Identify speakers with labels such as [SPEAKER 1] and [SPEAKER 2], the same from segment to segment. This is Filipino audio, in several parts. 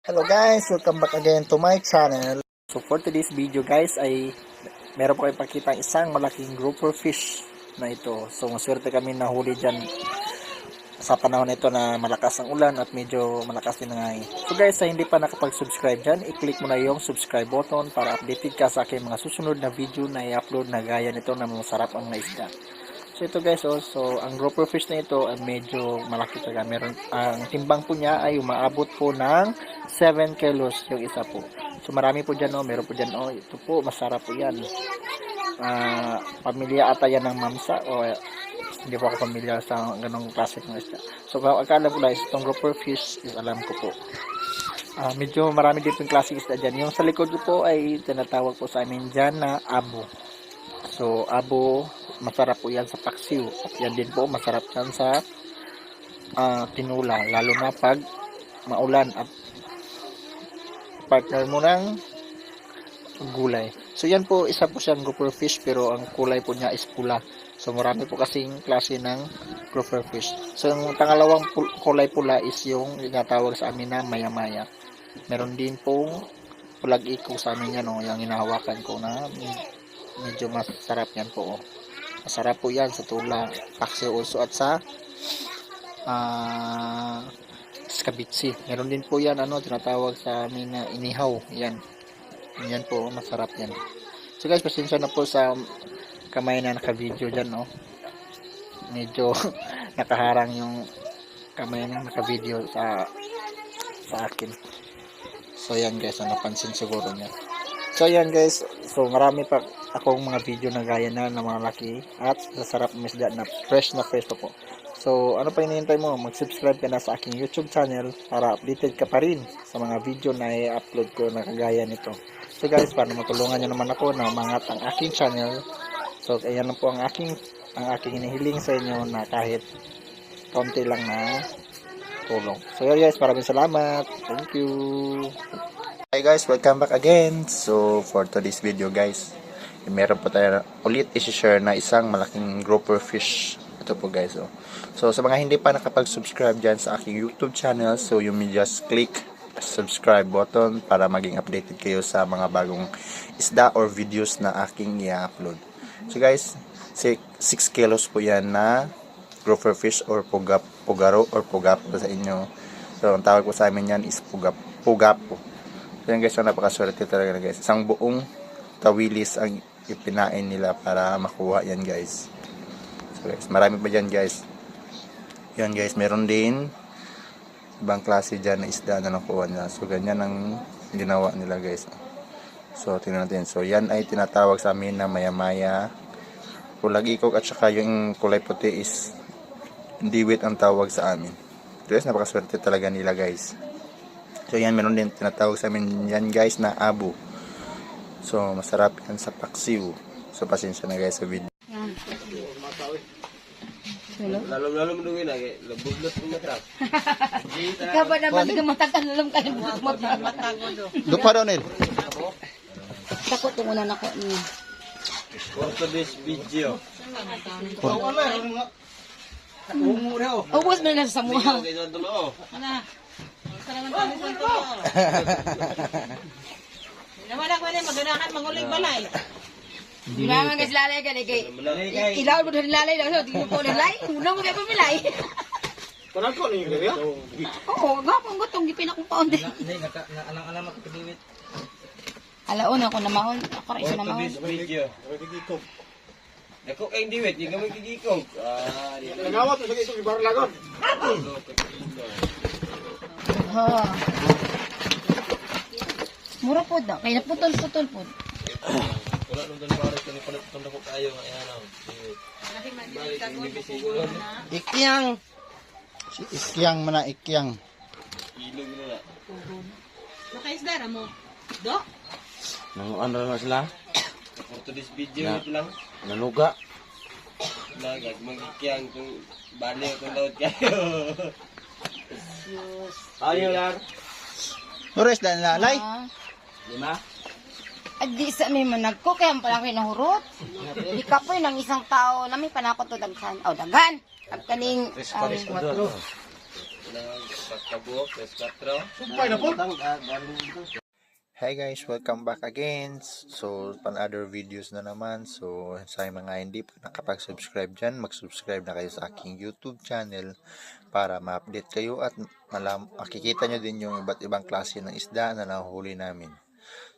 [SPEAKER 1] Hello guys, welcome back again to my channel. So for today's video guys ay meron po kayong pakita isang malaking grouper fish na ito. So maswerte kami nahuli dyan sa panahon ito na malakas ang ulan at medyo malakas din ang hangin. So guys, sa hindi pa nakapag-subscribe dyan, i-click mo na yung subscribe button para updated ka sa aking mga susunod na video na i-upload na gaya nito na masarap ang mga isda. So ito guys, so ang grouper fish na ito ay medyo malaki talaga. Meron, ang timbang po niya ay umaabot po ng 7 kilos yung isa po. So marami po dyan, meron po dyan, ito po, masarap po yan. Pamilya ata yan ng mamsa, hindi po ako pamilya sa ganong klase ng isda. So akala ko guys, itong grouper fish is alam ko po. Medyo marami din po yung klase isda dyan. Yung sa likod ko po ay tinatawag po sa amin dyan na abo. So abo, masarap po yan sa paksiw. At yan din po, masarap yan sa tinula. Lalo na pag maulan at partner mo ng gulay. So yan po, isa po siyang grouper fish pero ang kulay po niya is pula. So marami po kasing klase ng grouper fish. So yung pangalawang kulay pula is yung tinatawag sa amin na maya-maya. Meron din pong pulag iko sa amin yan, yung hinahawakan ko na medyo masarap yan po. Masarap po yan sa tula, paksiw also at sa skabitsi. Meron din po yan, tinatawag sa amin na inihaw. Yan po, masarap yan. So guys, pasensya na po sa kamay na naka-video dyan, Medyo nakaharang yung kamay na naka-video sa akin. So yan guys, napansin siguro niya. So yan guys, so marami pa akong mga video na gaya na malaki at masarap na isda na fresh pa po. So ano pa hinihintay mo? Mag-subscribe ka na sa aking YouTube channel para updated ka pa rin sa mga video na i-upload ko na kagaya nito. So guys, para matulungan nyo naman ako na umangat ang aking channel. So ayan na po ang aking hinihiling sa inyo na kahit konti lang na tulong. So guys, maraming salamat. Thank you. Hi guys, welcome back again. So for today's video guys, meron po tayo ulit i-share na isang malaking grouper fish. Ito po guys. So sa mga hindi pa nakapag-subscribe dyan sa aking YouTube channel, so you may just click subscribe button para maging updated kayo sa mga bagong isda or videos na aking i-upload. So guys, 6 kilos po yan na grouper fish or pugaro or pugapo sa inyo. So ang tawag po sa amin yan is pugapo. So yan guys, napakaswerte talaga na guys. Isang buong tawilis ang ipinain nila para makuha yan guys. So guys, marami pa dyan guys. Yan guys, meron din ibang klase dyan na isda na nakuha nila. So ganyan ang ginawa nila guys. So tingnan natin. So yan ay tinatawag sa amin na maya-maya. Pulag ikog at saka yung kulay puti is ndiwit ang tawag sa amin. So guys, napakaswerte talaga nila guys. So yan, meron din tinatawag sa amin yan guys na abo. So masarap yan sa paksiw. So pasensya na guys sa video.
[SPEAKER 2] Lalom-lalom dungin lagi, lebublot mo trap.
[SPEAKER 3] Ikaw ba naman di ka matakan lalom ka ng
[SPEAKER 1] Lupa daw nil.
[SPEAKER 3] takot yung una nako niya.
[SPEAKER 2] For today's video.
[SPEAKER 3] Ubus mo na sa muha.
[SPEAKER 4] Nawala ko na maganahan manguling balay.
[SPEAKER 3] Di ba nga guys lalay ka kay ilaw mo din lalay daw di mo lalay. Una mo kay pamilay.
[SPEAKER 2] Parang ko ni Gloria.
[SPEAKER 3] Oo, gapon gutong gipin akong paon din.
[SPEAKER 2] Alang-alang makapiliwit.
[SPEAKER 3] Alaon ako na mahon. Ako rin
[SPEAKER 2] For
[SPEAKER 3] siya na mahon.
[SPEAKER 2] today's video. Dako kay diwit, di gamay kigikog.
[SPEAKER 1] Nagawat mo sa itong ibar lagon.
[SPEAKER 3] Ha. Mura po daw. Kaya naputol-putol po.
[SPEAKER 2] Wala nung dan pares kani palit tanda ko kayo nga ano.
[SPEAKER 1] Ikyang. Si ikyang mana ikyang.
[SPEAKER 2] Ilog na.
[SPEAKER 4] Nakaisda mo. Do?
[SPEAKER 2] Nanguan ra sila. For today's video ito lang.
[SPEAKER 5] Nanuga.
[SPEAKER 2] Nagag magikyang kung bali kung daw kayo. Ayo lang.
[SPEAKER 1] Ores dan lalay.
[SPEAKER 2] Lima.
[SPEAKER 3] Adi sa may managko kaya ang palaki nahurot. Di ka po ng isang tao na may panakot to daghan. O daghan. Ang kaning
[SPEAKER 2] Pagkabuok, plus 4.
[SPEAKER 1] Hi guys, welcome back again. So, another videos na naman. So, sa mga hindi pa nakapag-subscribe dyan, mag-subscribe na kayo sa aking YouTube channel para ma-update kayo at makikita nyo din yung iba't ibang klase ng isda na nahuli namin.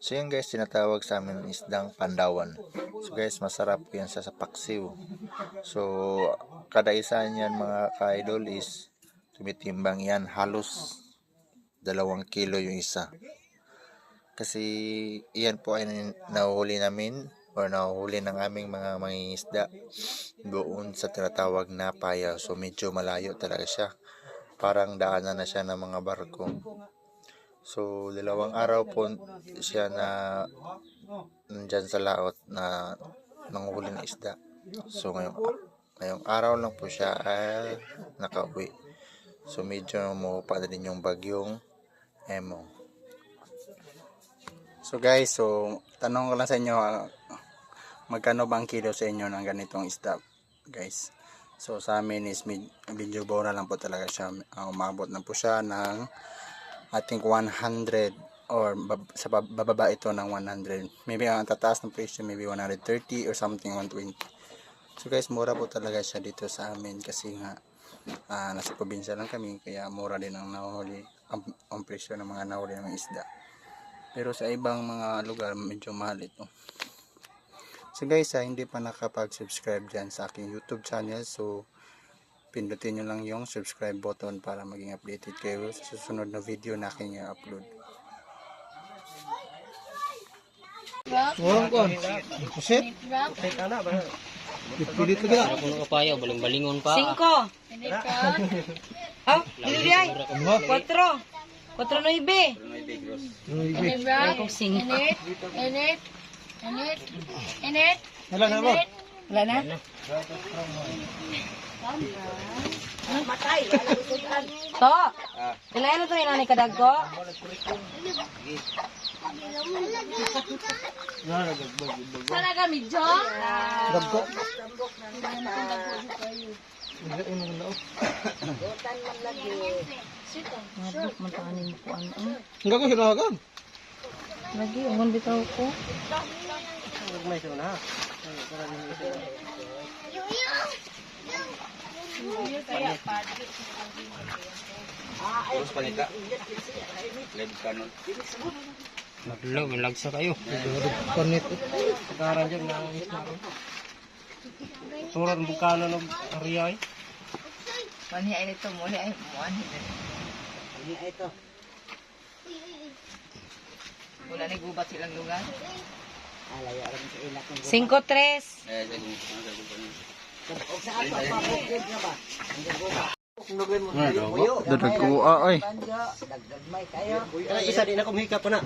[SPEAKER 1] So, yan guys, tinatawag sa amin ng isdang pandawan. So guys, masarap yan sa paksiw. So, kada isa niyan mga ka-idol is tumitimbang yan halos 2 kilo yung isa. Kasi iyan po ay nahuhuli namin o nahuhuli ng aming mga mangingisda doon sa tinatawag na paya. So medyo malayo talaga siya. Parang daanan na siya ng mga barko. So 2 araw po siya na nandyan sa laot na nanguhuli ng isda. So ngayong araw lang po siya ay nakauwi. So medyo umupa na din yung bagyong Emong. So guys, tanong ko lang sa inyo, magkano bang kilo sa inyo ng ganitong isda, guys? So sa amin is medyo bora lang po talaga siya. Umabot na po siya ng I think 100 or sa bababa ito ng 100. Maybe ang tataas ng presyo, maybe 130 or something, 120. So guys, mura po talaga siya dito sa amin kasi nga nasa probinsya lang kami, kaya mura din ang nahuli, ang presyo ng mga nahuli ng isda. Pero sa ibang mga lugar, medyo mahal ito. So guys, hindi pa nakapag-subscribe dyan sa aking YouTube channel. So, pindutin nyo lang yung subscribe button para maging updated kayo sa susunod na video na aking i-upload.
[SPEAKER 5] Baling-balingon pa.
[SPEAKER 3] 5. Oh, dito di ay. 4. 4.9. Akong sing. Wala na? Matay. To. Kailangan na ito yung nanay kadag ko. Sana ka medyo? Kadag ko.
[SPEAKER 1] Enggak ko hiragan.
[SPEAKER 3] Lagi, ungon bitaw ko.
[SPEAKER 5] Maglaw, may lagsa kayo.
[SPEAKER 2] Sekarang dyan na surat bukana ng Ariyay.
[SPEAKER 3] Mani ay nito, muli ay muani. Wala ni gubat silang lugar. 5-3.
[SPEAKER 1] Dadag ko ay.
[SPEAKER 2] Isa din ako mahika pa na.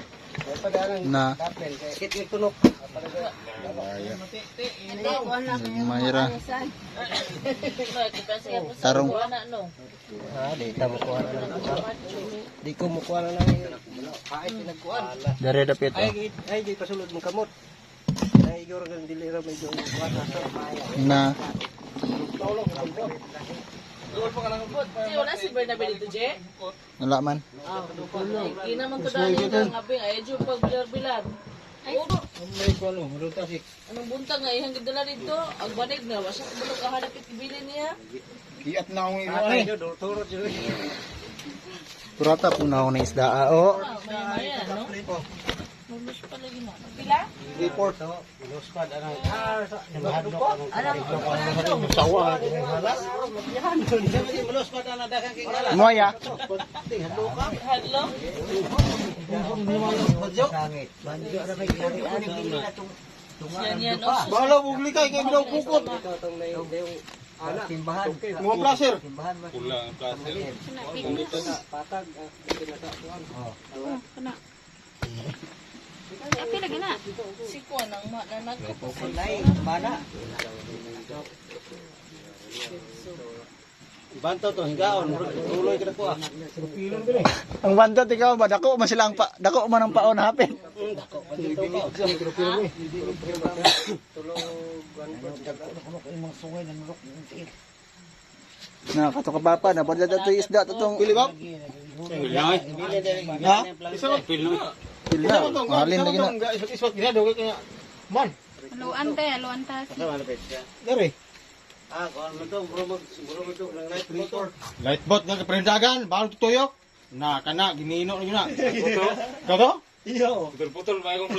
[SPEAKER 1] Na. Mayra. Tarong.
[SPEAKER 2] Di ko mukuha na lang. Ay, pinagkuhan.
[SPEAKER 1] Dari dapit.
[SPEAKER 2] Ay, di pasulod mong kamot. Ay, igor kang dilira medyo kuha
[SPEAKER 1] Na.
[SPEAKER 4] Wala si Bernabé dito, Je?
[SPEAKER 1] Wala man.
[SPEAKER 4] Hindi naman to dahil ng abing. Ay, Jo, pag bilar-bilar. Anong buntang nga, ihang gidala dito. Ang banig na, wasya ko bulog kahanap itibili niya.
[SPEAKER 1] Kiat na akong
[SPEAKER 2] Ay, turot yun.
[SPEAKER 1] Turata po na ako ng isda. O.
[SPEAKER 4] Maya-maya, no? Maglus pa lagi na. Pila?
[SPEAKER 2] Report. Iluspad.
[SPEAKER 1] Moya.
[SPEAKER 4] Hadlo? Yan, no?
[SPEAKER 1] Bala bugli kay bilaw pukot.
[SPEAKER 2] Timbahan.
[SPEAKER 1] Mga placer.
[SPEAKER 2] Patag.
[SPEAKER 3] Api lagi na.
[SPEAKER 4] Si Kuan ang mananag ko.
[SPEAKER 2] Kulay. Bana. Banto to higaon. Tuloy ka na po.
[SPEAKER 1] Ang bantot ikaw ba dako man sila dako man ang paon hapit.
[SPEAKER 2] Dako pa dito ko.
[SPEAKER 1] Na kato ka papa na pala dato isda tatong pili ba? Ha? Isa ko pili. Pili na. Mahalin lagi na. Isot gina daw kaya. Man.
[SPEAKER 6] Haluan ta.
[SPEAKER 1] Dari.
[SPEAKER 7] Light boat nga kaprendagan, bago tutuyok. Na kana ginino na yun na. Kato? Iyo. Putol-putol ba yung